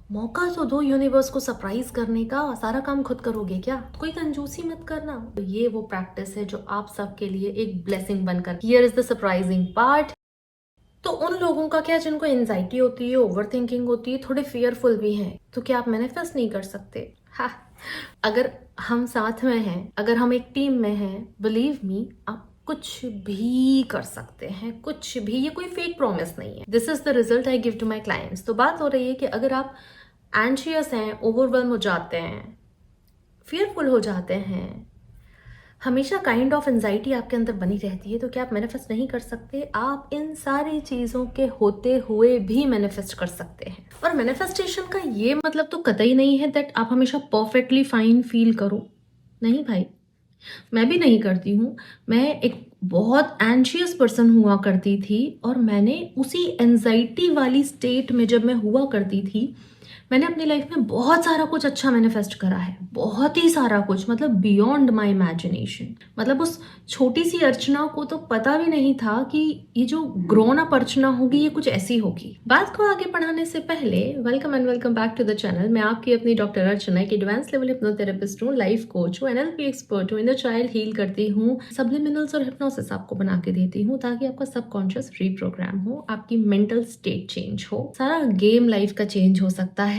मौका तो दो यूनिवर्स को सरप्राइज करने का, सारा काम खुद करोगे क्या? कोई कंजूसी मत करना। तो ये वो प्रैक्टिस है जो आप सबके लिए एक ब्लेसिंग बनकर, here is the surprising part. तो उन लोगों का क्या जिनको एंजाइटी होती है, ओवर थिंकिंग होती है, थोड़े फियरफुल भी हैं, तो क्या आप मैनिफेस्ट नहीं कर सकते? हाँ, अगर हम साथ में हैं, अगर हम एक टीम में हैं, बिलीव मी, आप कुछ भी कर सकते हैं, कुछ भी। ये कोई फेक प्रॉमिस नहीं है। This is the result I give to my clients. तो बात हो रही है कि अगर आप एंशियस हैं, ओवरवेल्म हो जाते हैं, फियरफुल हो जाते हैं, हमेशा काइंड ऑफ एंजाइटी आपके अंदर बनी रहती है, तो क्या आप मैनिफेस्ट नहीं कर सकते? आप इन सारी चीज़ों के होते हुए भी मैनिफेस्ट कर सकते हैं। और मैनिफेस्टेशन का ये मतलब तो कतई नहीं है दैट आप हमेशा परफेक्टली फाइन फील करो। नहीं भाई, मैं भी नहीं करती हूँ। मैं एक बहुत एंशियस पर्सन हुआ करती थी और मैंने उसी एंजाइटी वाली स्टेट में जब मैं हुआ करती थी, मैंने अपनी लाइफ में बहुत सारा कुछ अच्छा मैनिफेस्ट करा है, बहुत ही सारा कुछ, मतलब बियॉन्ड माई इमेजिनेशन। मतलब उस छोटी सी अर्चना को तो पता भी नहीं था कि ये जो ग्रोन अप अर्चना होगी ये कुछ ऐसी होगी। बात को आगे बढ़ाने से पहले welcome and welcome back to the channel. मैं आपकी अपनी डॉक्टर अर्चना, एक एडवांस लेवल हिप्नोथेरेपिस्ट हूँ, लाइफ कोच हूँ, एनएलपी एक्सपर्ट हूँ, इनर चाइल्ड हील करती हूँ, सब्लिमिनल्स और हिप्नोसिस आपको बना के देती हूँ ताकि आपका सबकॉन्शियस रीप्रोग्राम हो, आपकी मेंटल स्टेट चेंज हो। सारा गेम लाइफ का चेंज हो सकता है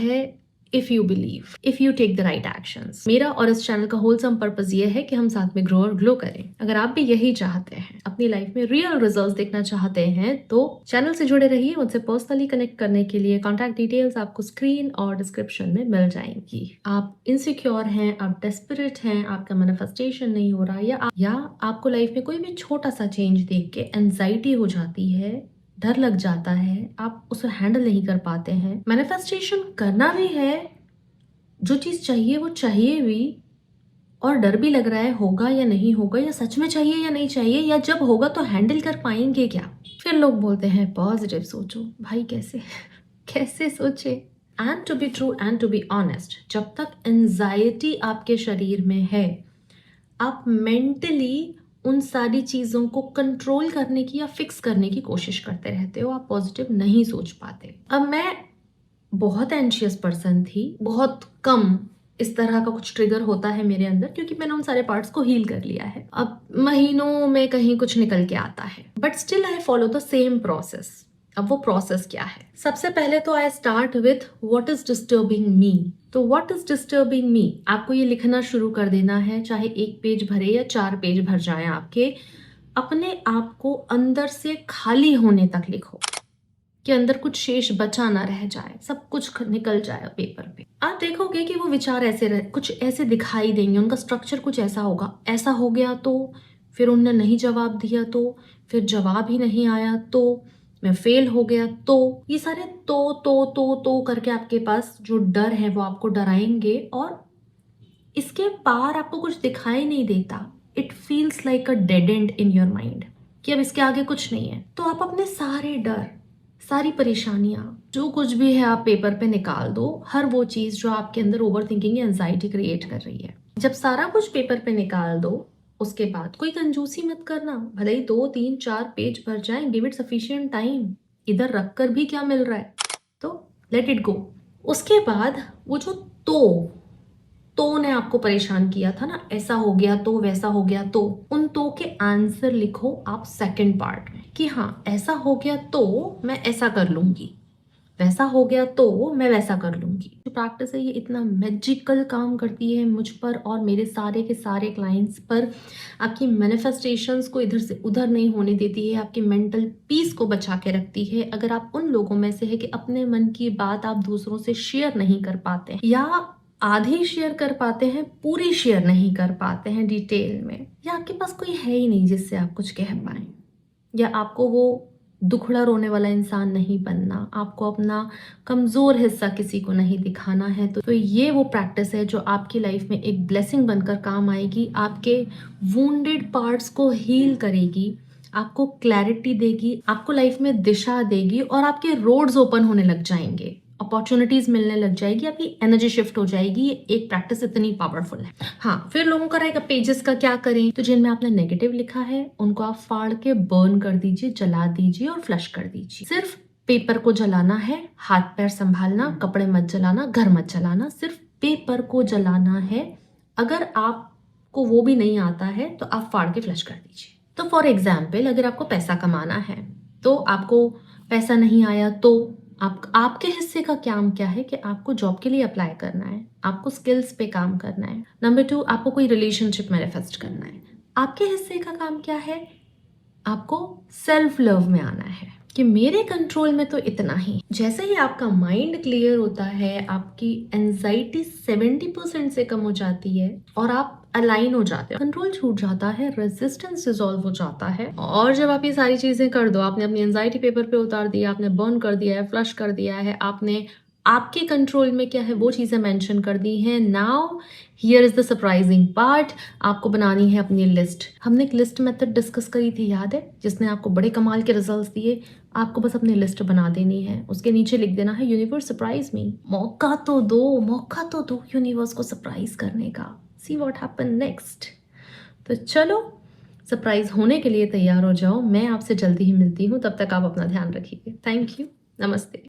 if you believe, if you take the right actions. मेरा और इस चैनल का होलसम पर्पस ये है कि हम साथ में ग्रो और ग्लो करें। अगर आप भी यही चाहते हैं, अपनी लाइफ में रियल रिजल्ट्स देखना चाहते हैं, तो चैनल से जुड़े रहिए। मुझसे पर्सनली कनेक्ट करने के लिए कॉन्टैक्ट डिटेल्स आपको स्क्रीन और डिस्क्रिप्शन में मिल जाएंगी। आप इनसिक्योर हैं, आप डेस्परेट हैं, आपका मैनिफेस्टेशन नहीं हो रहा, या आपको लाइफ में कोई भी छोटा सा चेंज देख के एंजाइटी हो जाती है, डर लग जाता है, आप उसे हैंडल नहीं कर पाते हैं, मैनिफेस्टेशन करना भी है, जो चीज चाहिए वो चाहिए भी, और डर भी लग रहा है होगा या नहीं होगा, या सच में चाहिए या नहीं चाहिए, या जब होगा तो हैंडल कर पाएंगे क्या? फिर लोग बोलते हैं पॉजिटिव सोचो। भाई कैसे कैसे सोचे? And to be true and to be honest, जब तक एंजाइटी आपके शरीर में है, आप मेंटली उन सारी चीज़ों को कंट्रोल करने की या फिक्स करने की कोशिश करते रहते हो, आप पॉजिटिव नहीं सोच पाते। अब मैं बहुत एंशियस पर्सन थी, बहुत कम इस तरह का कुछ ट्रिगर होता है मेरे अंदर, क्योंकि मैंने उन सारे पार्ट्स को हील कर लिया है। अब महीनों में कहीं कुछ निकल के आता है, but still I follow the same process. अब वो प्रोसेस क्या है? सबसे पहले तो I start with what is disturbing me. तो व्हाट इज डिस्टर्बिंग मी, आपको ये लिखना शुरू कर देना है, चाहे 1 पेज भरे या 4 पेज भर जाए आपके। अपने आप को अंदर से खाली होने तक लिखो, कि अंदर कुछ शेष बचा ना रह जाए, सब कुछ निकल जाए पेपर पे। आप देखोगे कि वो विचार ऐसे कुछ ऐसे दिखाई देंगे, उनका स्ट्रक्चर कुछ ऐसा होगा। ऐसा हो गया तो, फिर उनने नहीं जवाब दिया तो, फिर जवाब ही नहीं आया तो, मैं फेल हो गया तो, ये सारे तो करके आपके पास जो डर है वो आपको डराएंगे, और इसके पार आपको कुछ दिखाई नहीं देता। It feels like a dead and in your mind, कि अब इसके आगे कुछ नहीं है। तो आप अपने सारे डर, सारी परेशानियां, जो कुछ भी है, आप पेपर पे निकाल दो। हर वो चीज जो आपके अंदर ओवर थिंकिंग या एंजाइटी क्रिएट कर रही है, जब सारा कुछ पेपर पे निकाल दो, उसके बाद कोई कंजूसी मत करना। भले ही 2 3 4 पेज भर जाए, गिव इट सफिशिएंट टाइम। इधर रख कर भी क्या मिल रहा है, तो लेट इट गो। उसके बाद वो जो तो ने आपको परेशान किया था ना, ऐसा हो गया तो, वैसा हो गया तो, उन तो के आंसर लिखो आप सेकंड पार्ट में, कि हाँ ऐसा हो गया तो मैं ऐसा कर लूंगी, वैसा हो गया तो मैं वैसा कर लूंगी। जो प्रैक्टिस है ये इतना मैजिकल काम करती है मुझ पर और मेरे सारे के सारे क्लाइंट्स पर। आपकी मैनिफेस्टेशंस को इधर से उधर नहीं होने देती है, आपकी मेंटल पीस को बचा के रखती है। अगर आप उन लोगों में से है कि अपने मन की बात आप दूसरों से शेयर नहीं कर पाते, या आधी शेयर कर पाते हैं, पूरी शेयर नहीं कर पाते हैं डिटेल में, या आपके पास कोई है ही नहीं जिससे आप कुछ कह पाए, या आपको वो दुखड़ा रोने वाला इंसान नहीं बनना, आपको अपना कमजोर हिस्सा किसी को नहीं दिखाना है, तो ये वो प्रैक्टिस है जो आपकी लाइफ में एक ब्लेसिंग बनकर काम आएगी। आपके वुंडेड पार्ट्स को हील करेगी, आपको क्लैरिटी देगी, आपको लाइफ में दिशा देगी, और आपके रोड्स ओपन होने लग जाएंगे, अपॉर्चुनिटीज मिलने लग जाएगी, आपकी एनर्जी शिफ्ट हो जाएगी। ये एक प्रैक्टिस इतनी पावरफुल है। हाँ, फिर लोगों का रहेगा पेजेस का क्या करें, तो जिनमें आपने नेगेटिव लिखा है उनको आप फाड़ के बर्न कर दीजिए, जला दीजिए और फ्लश कर दीजिए। सिर्फ पेपर को जलाना है, हाथ पैर संभालना, कपड़े मत जलाना, घर मत जलाना, सिर्फ पेपर को जलाना है। अगर आपको वो भी नहीं आता है तो आप फाड़ के फ्लश कर दीजिए। तो फॉर एग्जाम्पल, अगर आपको पैसा कमाना है तो आपको पैसा नहीं आया तो आपके हिस्से का काम क्या है कि आपको जॉब के लिए अप्लाई करना है, आपको स्किल्स पे काम करना है। नंबर 2, आपको कोई रिलेशनशिप मैनिफेस्ट करना है। आपके हिस्से का काम क्या है? आपको सेल्फ लव में आना है कि मेरे कंट्रोल में तो इतना ही। जैसे ही आपका माइंड क्लियर होता है, आपकी एंजाइटी 70% से कम हो जाती है और आप अलाइन हो जाते हो, कंट्रोल छूट जाता है, रेजिस्टेंस डिसॉल्व हो जाता है। और जब आप ये सारी चीजें कर दो, आपने अपनी एंजाइटी पेपर पे उतार दिया, आपने बर्न कर दिया है, फ्लश कर दिया है, आपने आपके कंट्रोल में क्या है वो चीजें मेंशन कर दी हैं। Now here is the surprising part, आपको बनानी है अपनी लिस्ट। हमने एक लिस्ट मेथड डिस्कस करी थी, याद है, जिसने आपको बड़े कमाल के रिजल्ट्स दिए। आपको बस अपनी लिस्ट बना देनी है, उसके नीचे लिख देना है यूनिवर्स सरप्राइज मी। मौका तो दो यूनिवर्स को सरप्राइज करने का। See what happen next. तो चलो, सरप्राइज होने के लिए तैयार हो जाओ। मैं आपसे जल्दी ही मिलती हूँ, तब तक आप अपना ध्यान रखिए। थैंक यू, नमस्ते।